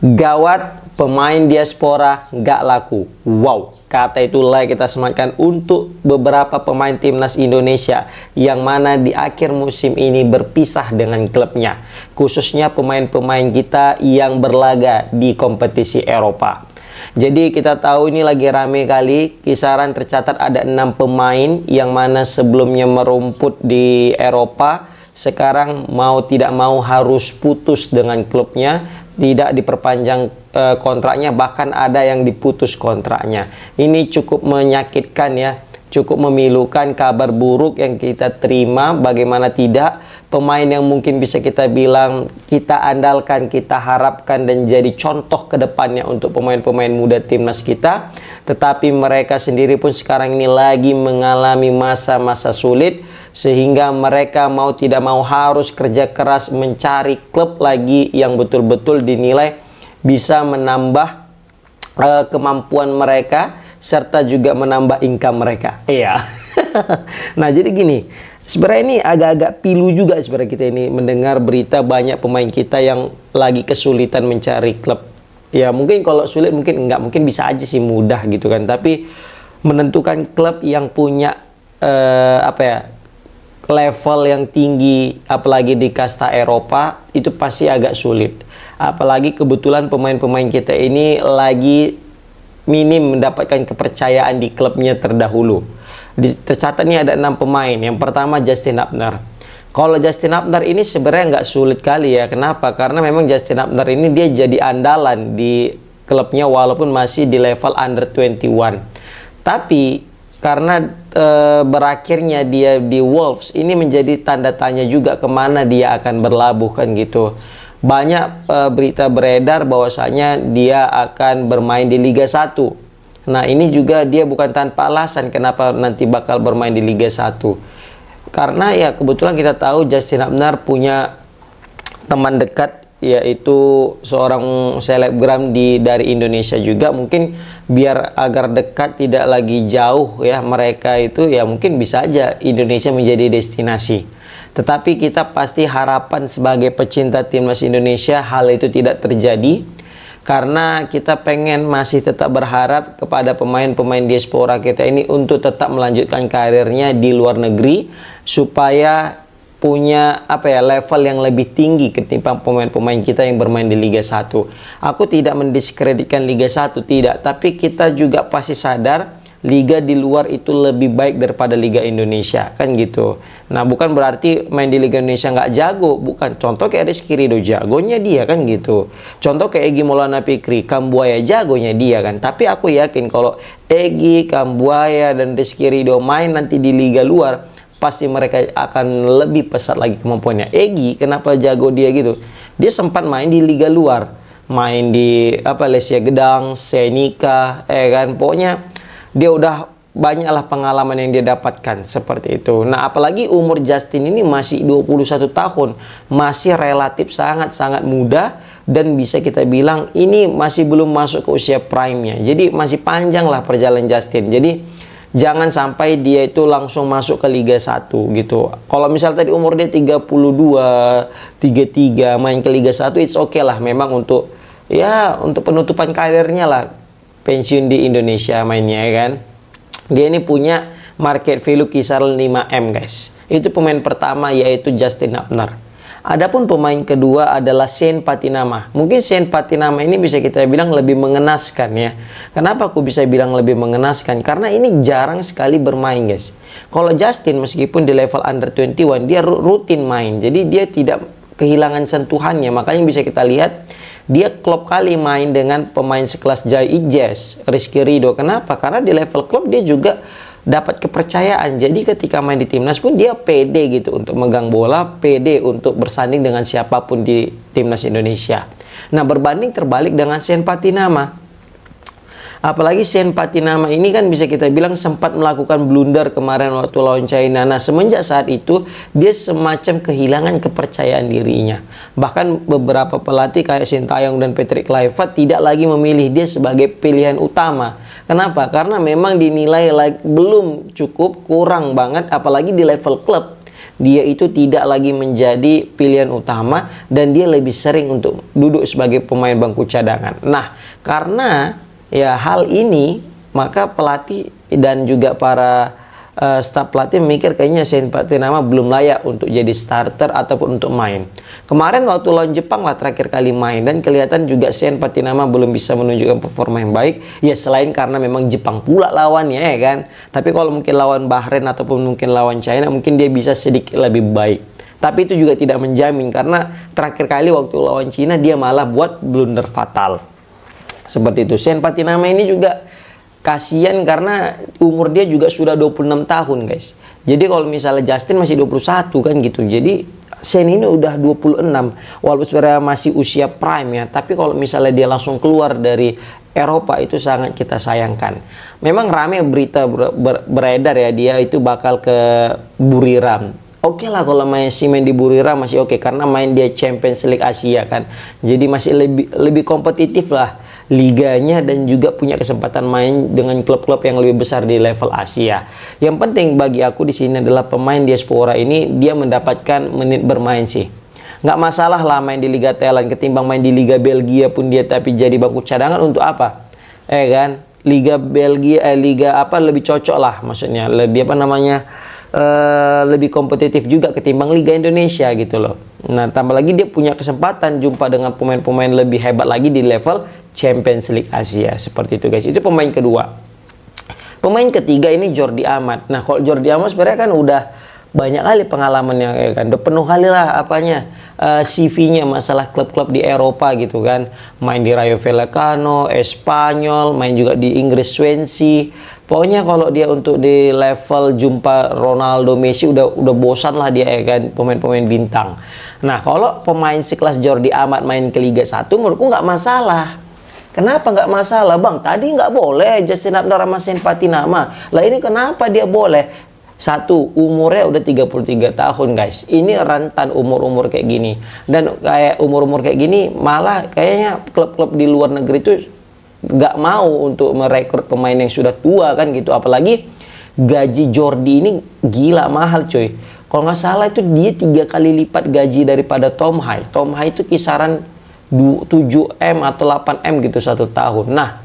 Gawat, pemain diaspora nggak laku. Wow, kata itulah kita sematkan untuk beberapa pemain timnas Indonesia yang mana di akhir musim ini berpisah dengan klubnya. Khususnya pemain-pemain kita yang berlaga di kompetisi Eropa. Jadi kita tahu ini lagi rame kali, kisaran tercatat ada 6 pemain yang mana sebelumnya merumput di Eropa, sekarang mau tidak mau harus putus dengan klubnya. Tidak diperpanjang kontraknya, bahkan ada yang diputus kontraknya. Ini cukup menyakitkan ya, cukup memilukan, kabar buruk yang kita terima. Bagaimana tidak, pemain yang mungkin bisa kita bilang kita andalkan, kita harapkan dan jadi contoh ke depannya untuk pemain-pemain muda timnas kita, tetapi mereka sendiri pun sekarang ini lagi mengalami masa-masa sulit, sehingga mereka mau tidak mau harus kerja keras mencari klub lagi yang betul-betul dinilai bisa menambah kemampuan mereka serta juga menambah income mereka. Iya. Nah, jadi gini, sebenarnya ini agak-agak pilu juga sebenarnya kita ini mendengar berita banyak pemain kita yang lagi kesulitan mencari klub. Ya, mungkin kalau sulit mungkin enggak, mungkin bisa aja sih mudah gitu kan. Tapi menentukan klub yang punya level yang tinggi, apalagi di kasta Eropa, itu pasti agak sulit. Apalagi kebetulan pemain-pemain kita ini lagi minim mendapatkan kepercayaan di klubnya terdahulu. Tercatat nih ada 6 pemain. Yang pertama Justin Abner. Kalau Justin Abner ini sebenarnya nggak sulit kali ya. Kenapa? Karena memang Justin Abner ini dia jadi andalan di klubnya walaupun masih di level under 21. Tapi karena berakhirnya dia di Wolves, ini menjadi tanda tanya juga kemana dia akan berlabuh kan gitu. Banyak berita beredar bahwasanya dia akan bermain di Liga 1. Nah, ini juga dia bukan tanpa alasan kenapa nanti bakal bermain di Liga 1. Karena ya kebetulan kita tahu Justin Abner punya teman dekat, yaitu seorang selebgram dari Indonesia juga. Mungkin biar agar dekat, tidak lagi jauh ya mereka itu, ya mungkin bisa aja Indonesia menjadi destinasi. Tetapi kita pasti harapan sebagai pecinta timnas Indonesia hal itu tidak terjadi, karena kita pengen masih tetap berharap kepada pemain-pemain diaspora kita ini untuk tetap melanjutkan karirnya di luar negeri supaya punya level yang lebih tinggi ketimbang pemain-pemain kita yang bermain di Liga 1. Aku tidak mendiskreditkan Liga 1, tidak, tapi kita juga pasti sadar liga di luar itu lebih baik daripada Liga Indonesia, kan gitu. Nah, bukan berarti main di Liga Indonesia nggak jago, bukan. Contoh kayak Rizky Ridho, jagonya dia kan gitu. Contoh kayak Egy Maulana Fikri, Kambuaya, jagonya dia kan. Tapi aku yakin kalau Egy, Kambuaya dan Rizky Ridho main nanti di liga luar, pasti mereka akan lebih pesat lagi kemampuannya. Egy, kenapa jago dia gitu? Dia sempat main di liga luar, main di Lesia Gedang, Senika, kan. Pokoknya dia udah banyaklah pengalaman yang dia dapatkan seperti itu. Nah, apalagi umur Justin ini masih 21 tahun, masih relatif sangat-sangat muda, dan bisa kita bilang ini masih belum masuk ke usia prime-nya. Jadi masih panjang lah perjalanan Justin. Jadi jangan sampai dia itu langsung masuk ke Liga 1 gitu. Kalau misal tadi umur dia 32, 33 main ke Liga 1, it's okay lah memang untuk penutupan karirnya lah, pensiun di Indonesia mainnya ya kan. Dia ini punya market value kisaran 5M guys. Itu pemain pertama, yaitu Justin Abner. Adapun pemain kedua adalah Sean Patinama. Mungkin Sean Patinama ini bisa kita bilang lebih mengenaskan ya. Kenapa aku bisa bilang lebih mengenaskan? Karena ini jarang sekali bermain guys. Kalau Justin meskipun di level under 21 dia rutin main. Jadi dia tidak kehilangan sentuhannya. Makanya bisa kita lihat dia klop kali main dengan pemain sekelas Jai Ijaz, Rizky Ridho. Kenapa? Karena di level klub dia juga dapat kepercayaan. Jadi ketika main di timnas pun dia pede gitu untuk megang bola, pede untuk bersanding dengan siapapun di timnas Indonesia. Nah, berbanding terbalik dengan Sean Patinama. Apalagi Sean Patinama ini kan bisa kita bilang sempat melakukan blunder kemarin waktu lawan China. Nah, semenjak saat itu dia semacam kehilangan kepercayaan dirinya. Bahkan beberapa pelatih kayak Sintayong dan Patrick Kluivert tidak lagi memilih dia sebagai pilihan utama. Kenapa? Karena memang dinilai belum cukup, kurang banget, apalagi di level klub. dia itu tidak lagi menjadi pilihan utama dan dia lebih sering untuk duduk sebagai pemain bangku cadangan. Nah, karena ya hal ini, maka pelatih dan juga para staf pelatih memikir kayaknya Sen Patinama belum layak untuk jadi starter ataupun untuk main. Kemarin waktu lawan Jepang lah terakhir kali main, dan kelihatan juga Sen Patinama belum bisa menunjukkan performa yang baik. Ya selain karena memang Jepang pula lawannya ya kan. Tapi kalau mungkin lawan Bahrain ataupun mungkin lawan China, mungkin dia bisa sedikit lebih baik. Tapi itu juga tidak menjamin, karena terakhir kali waktu lawan China dia malah buat blunder fatal. Seperti itu. Sen Patinama ini juga kasihan karena umur dia juga sudah 26 tahun guys. Jadi kalau misalnya Justin masih 21 kan gitu. Jadi Sen ini udah 26. Walaupun sebenarnya masih usia prime ya. Tapi kalau misalnya dia langsung keluar dari Eropa itu sangat kita sayangkan. Memang rame berita beredar ya, dia itu bakal ke Buriram. Oke lah kalau main di Buriram masih oke, karena main dia Champions League Asia kan. Jadi masih lebih kompetitif lah liganya, dan juga punya kesempatan main dengan klub-klub yang lebih besar di level Asia. Yang penting bagi aku di sini adalah pemain diaspora ini dia mendapatkan menit bermain sih. Nggak masalah lah main di Liga Thailand ketimbang main di Liga Belgia pun dia tapi jadi bangku cadangan. Untuk apa? Kan Liga Belgia Liga apa lebih cocok lah, maksudnya lebih apa namanya, lebih kompetitif juga ketimbang Liga Indonesia gitu loh. Nah, tambah lagi dia punya kesempatan jumpa dengan pemain-pemain lebih hebat lagi di level Champions League Asia. Seperti itu guys. Itu pemain kedua. Pemain ketiga ini Jordi Amat. Nah, kalau Jordi Amat sebenarnya kan udah banyak kali pengalamannya ya kan. Udah penuh kali lah apanya, CV-nya masalah klub-klub di Eropa gitu kan. Main di Rayo Vallecano, Espanyol, main juga di Inggris Swansea. Pokoknya kalau dia untuk di level jumpa Ronaldo, Messi udah bosan lah dia ya kan, pemain-pemain bintang. Nah, kalau pemain sekelas Jordi Amat main ke Liga 1 menurutku nggak masalah. Kenapa nggak masalah bang? Tadi nggak boleh Justin Abner sama Sen Patinama. Lah ini kenapa dia boleh? Satu, umurnya udah 33 tahun guys. Ini rentan umur-umur kayak gini. Dan kayak umur-umur kayak gini malah kayaknya klub-klub di luar negeri itu nggak mau untuk merekrut pemain yang sudah tua kan gitu. Apalagi gaji Jordi ini gila mahal coy. Kalau nggak salah itu dia 3 kali lipat gaji daripada Tom Hai. Tom Hai itu kisaran 7M atau 8M gitu 1 tahun. Nah,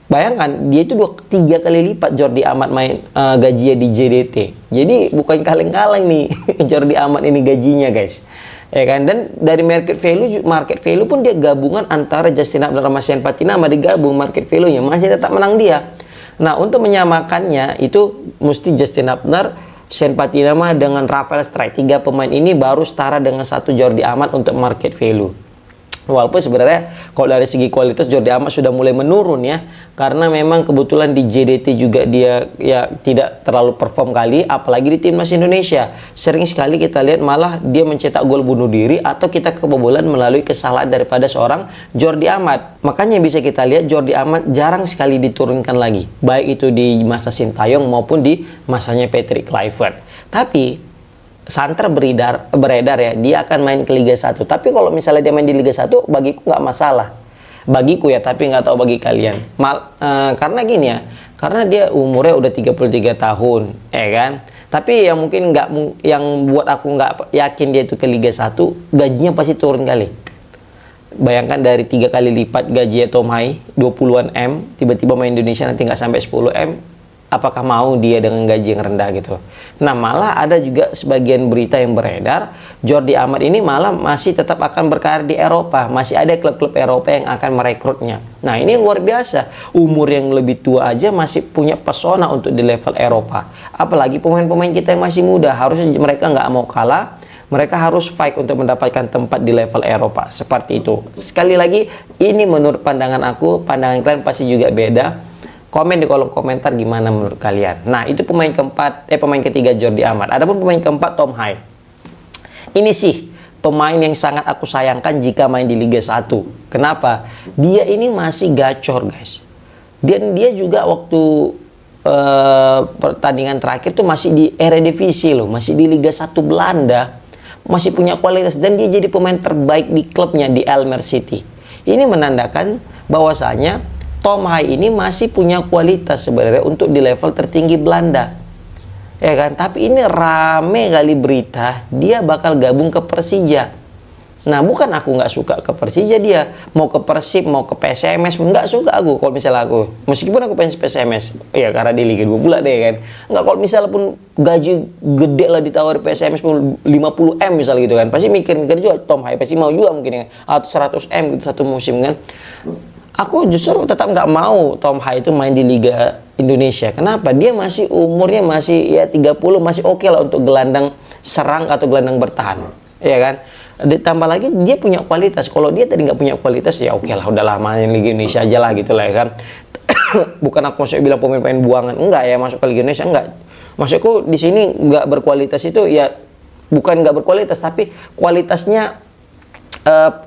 bayangkan dia itu 3 kali lipat Jordi Amat main gajinya di JDT. Jadi bukan kaleng-kaleng nih Jordi Amat ini gajinya guys. Ya kan, dan dari market value pun dia gabungan antara Justin Abner sama Sen Patinama, digabung market value-nya masih tetap menang dia. Nah, untuk menyamakannya itu mesti Justin Abner, Sen Patinama dengan Rafael Strijk. 3 pemain ini baru setara dengan 1 Jordi Amat untuk market value. Walaupun sebenarnya kalau dari segi kualitas Jordi Amat sudah mulai menurun ya, karena memang kebetulan di JDT juga dia ya tidak terlalu perform kali, apalagi di timnas Indonesia. Sering sekali kita lihat malah dia mencetak gol bunuh diri atau kita kebobolan melalui kesalahan daripada seorang Jordi Amat. Makanya bisa kita lihat Jordi Amat jarang sekali diturunkan lagi, baik itu di masa Sintayong maupun di masanya Patrick Kluivert. Tapi santer beredar ya, dia akan main ke Liga 1. Tapi kalau misalnya dia main di Liga 1, bagiku nggak masalah. Bagiku ya, tapi nggak tahu bagi kalian. Karena gini ya, karena dia umurnya udah 33 tahun, ya kan? Tapi yang mungkin yang buat aku nggak yakin dia itu ke Liga 1, gajinya pasti turun kali. Bayangkan dari 3 kali lipat gaji Tom Hai, 20-an M, tiba-tiba main Indonesia nanti nggak sampai 10 M. Apakah mau dia dengan gaji yang rendah gitu? Nah, malah ada juga sebagian berita yang beredar, Jordi Amat ini malah masih tetap akan berkarir di Eropa. Masih ada klub-klub Eropa yang akan merekrutnya. Nah, ini luar biasa. Umur yang lebih tua aja masih punya pesona untuk di level Eropa. Apalagi pemain-pemain kita yang masih muda. Harusnya mereka nggak mau kalah. Mereka harus fight untuk mendapatkan tempat di level Eropa. Seperti itu. Sekali lagi, ini menurut pandangan aku. Pandangan kalian pasti juga beda. Komen di kolom komentar gimana menurut kalian. Nah, itu pemain ketiga Jordi Amat. Adapun pemain keempat Tom Hai. Ini sih pemain yang sangat aku sayangkan jika main di Liga 1. Kenapa? Dia ini masih gacor, guys. Dan dia juga waktu pertandingan terakhir tuh masih di Eredivisie loh, masih di Liga 1 Belanda. Masih punya kualitas dan dia jadi pemain terbaik di klubnya di Almere City. Ini menandakan bahwasanya Tom Hai ini masih punya kualitas sebenarnya untuk di level tertinggi Belanda. ya kan? Tapi ini rame kali berita dia bakal gabung ke Persija. Nah, bukan aku nggak suka ke Persija dia, mau ke Persib, mau ke PSMS, nggak suka aku kalau misalnya aku. Meskipun aku pengen PSMS, ya karena di Liga 2 pula deh kan. Nggak, kalau misalnya pun gaji gede lah ditawar PSMS 50 M misalnya gitu kan, pasti mikir-mikir juga, Tom Hai pasti mau juga mungkin ya, atau 100 M gitu satu musim kan. Aku justru tetap nggak mau Tom Hai itu main di Liga Indonesia. Kenapa? Dia masih umurnya masih ya 30, masih oke lah untuk gelandang serang atau gelandang bertahan, ya kan? Ditambah lagi dia punya kualitas. Kalau dia tadi nggak punya kualitas ya oke lah, udah lama main Liga Indonesia aja lah gitu lah ya kan. Bukan aku maksudnya bilang pemain-pemain buangan, enggak ya, masuk ke Liga Indonesia enggak. Maksudku di sini nggak berkualitas itu ya, bukan nggak berkualitas tapi kualitasnya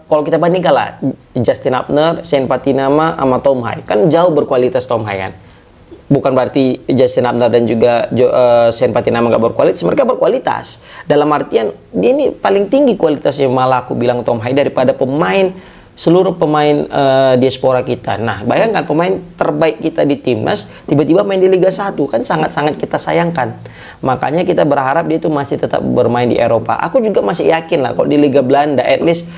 kalau kita bandingkan lah Justin Upner, Shane Patinama sama Tom Hai kan jauh berkualitas Tom Hai kan. Bukan berarti Justin Upner dan juga Shane Patinama nggak berkualitas, mereka berkualitas. Dalam artian dia ini paling tinggi kualitasnya, malah aku bilang Tom Hai daripada seluruh pemain diaspora kita. Nah, bayangkan pemain terbaik kita di timnas tiba-tiba main di Liga 1 kan sangat-sangat kita sayangkan. Makanya kita berharap dia itu masih tetap bermain di Eropa. Aku juga masih yakin lah kalau di Liga Belanda at least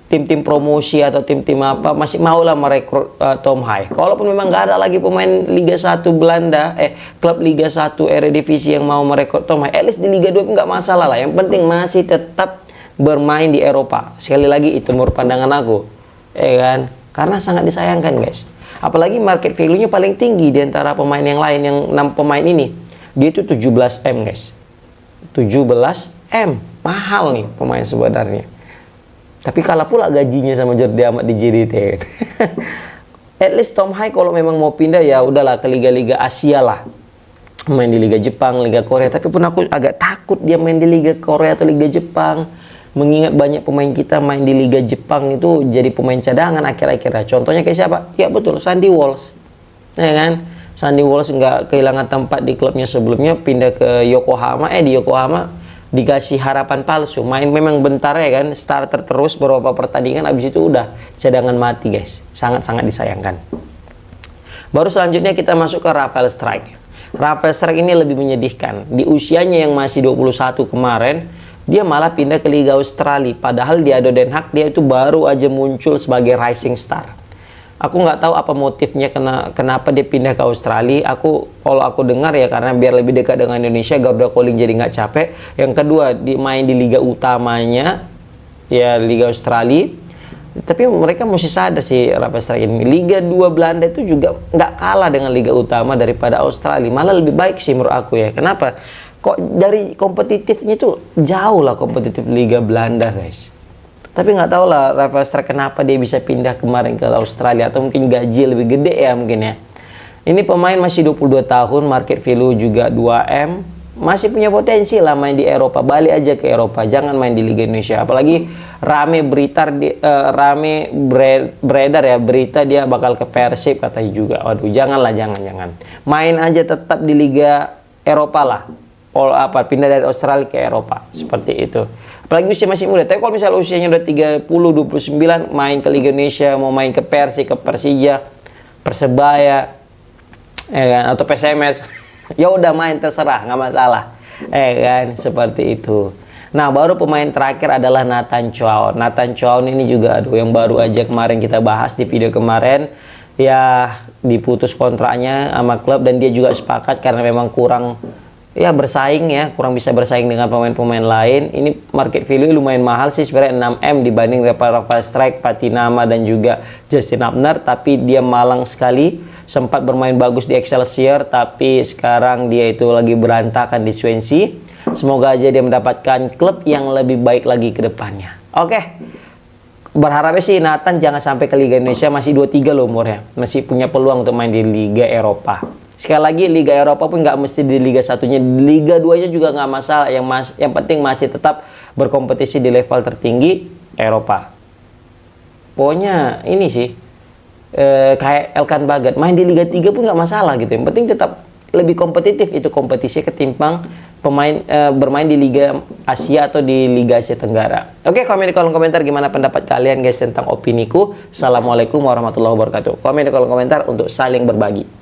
tim-tim promosi atau tim-tim apa masih maulah merekrut Tom Hai. Kalaupun memang nggak ada lagi pemain Liga 1 Belanda, klub Liga 1 Eredivisie yang mau merekrut Tom Hai, at least di Liga 2 nggak masalah lah. Yang penting masih tetap bermain di Eropa. Sekali lagi itu menurut pandangan aku, ya kan? Karena sangat disayangkan guys. Apalagi market value-nya paling tinggi di antara pemain yang lain, yang 6 pemain ini. Dia itu 17 M guys. 17 M, mahal nih pemain sebenarnya. Tapi kalah pula gajinya sama Jordi Amat di JDT. At least Tom Hai kalau memang mau pindah ya udahlah ke liga-liga Asia lah. Main di Liga Jepang, Liga Korea. Tapi pun aku agak takut dia main di Liga Korea atau Liga Jepang. Mengingat banyak pemain kita main di Liga Jepang itu jadi pemain cadangan akhir-akhirnya. Contohnya kayak siapa? Ya betul, Sandy Walsh. Ya kan? Sandy Walsh nggak kehilangan tempat di klubnya sebelumnya, pindah ke Yokohama. Di Yokohama dikasih harapan palsu, main memang bentar ya kan, starter terus beberapa pertandingan, abis itu udah cadangan mati guys. Sangat-sangat disayangkan. Baru selanjutnya kita masuk ke Rafael Strijk. Rafael Strijk ini lebih menyedihkan. Di usianya yang masih 21 kemarin, dia malah pindah ke Liga Australia. Padahal di ADO Den Haag dia itu baru aja muncul sebagai rising star. Aku nggak tahu apa motifnya kenapa dia pindah ke Australia. Kalau aku dengar ya karena biar lebih dekat dengan Indonesia, Garuda Calling jadi nggak capek. Yang kedua, main di liga utamanya ya Liga Australia. Tapi mereka mesti sadar sih Rafael Strijk ini. Liga 2 Belanda itu juga nggak kalah dengan liga utama daripada Australia. Malah lebih baik sih menurut aku ya. Kenapa? Kok dari kompetitifnya itu jauh lah kompetitif Liga Belanda guys. Tapi nggak tahu lah Rafael Strijk kenapa dia bisa pindah kemarin ke Australia, atau mungkin gaji lebih gede ya mungkin ya. Ini pemain masih 22 tahun, market value juga 2M, masih punya potensi lah main di Eropa. Balik aja ke Eropa, jangan main di Liga Indonesia. Apalagi beredar ya berita dia bakal ke Persib katanya juga. Waduh, janganlah, jangan. Main aja tetap di Liga Eropa lah. Pindah dari Australia ke Eropa, seperti itu. Apalagi usia masih muda. Tapi kalau misalnya usianya udah 30, 29, main ke Liga Indonesia, mau main ke Persib, ke Persija, Persebaya, atau PSMS, ya udah main terserah, nggak masalah. Kan seperti itu. Nah, baru pemain terakhir adalah Nathan Chow. Nathan Chow ini juga yang baru aja kemarin kita bahas di video kemarin. Ya, diputus kontraknya sama klub dan dia juga sepakat karena memang kurang bisa bersaing dengan pemain-pemain lain. Ini market value lumayan mahal sih sebenarnya, 6M dibanding Rafael Strijk, Patinama dan juga Justin Upner. Tapi dia malang sekali, sempat bermain bagus di Excelsior, tapi sekarang dia itu lagi berantakan di Swansea. Semoga aja dia mendapatkan klub yang lebih baik lagi ke depannya. Oke. Berharapnya sih Nathan jangan sampai ke Liga Indonesia, masih 23 loh umurnya. Masih punya peluang untuk main di Liga Eropa. Sekali lagi, Liga Eropa pun nggak mesti di Liga 1-nya, Liga 2-nya juga nggak masalah. Yang penting masih tetap berkompetisi di level tertinggi Eropa. Pokoknya ini sih, kayak Elkan Bagat, main di Liga 3 pun nggak masalah gitu. Yang penting tetap lebih kompetitif itu kompetisi ketimbang bermain di Liga Asia atau di Liga Asia Tenggara. Oke, komen di kolom komentar gimana pendapat kalian guys tentang opiniku. Assalamualaikum warahmatullahi wabarakatuh. Komen di kolom komentar untuk saling berbagi.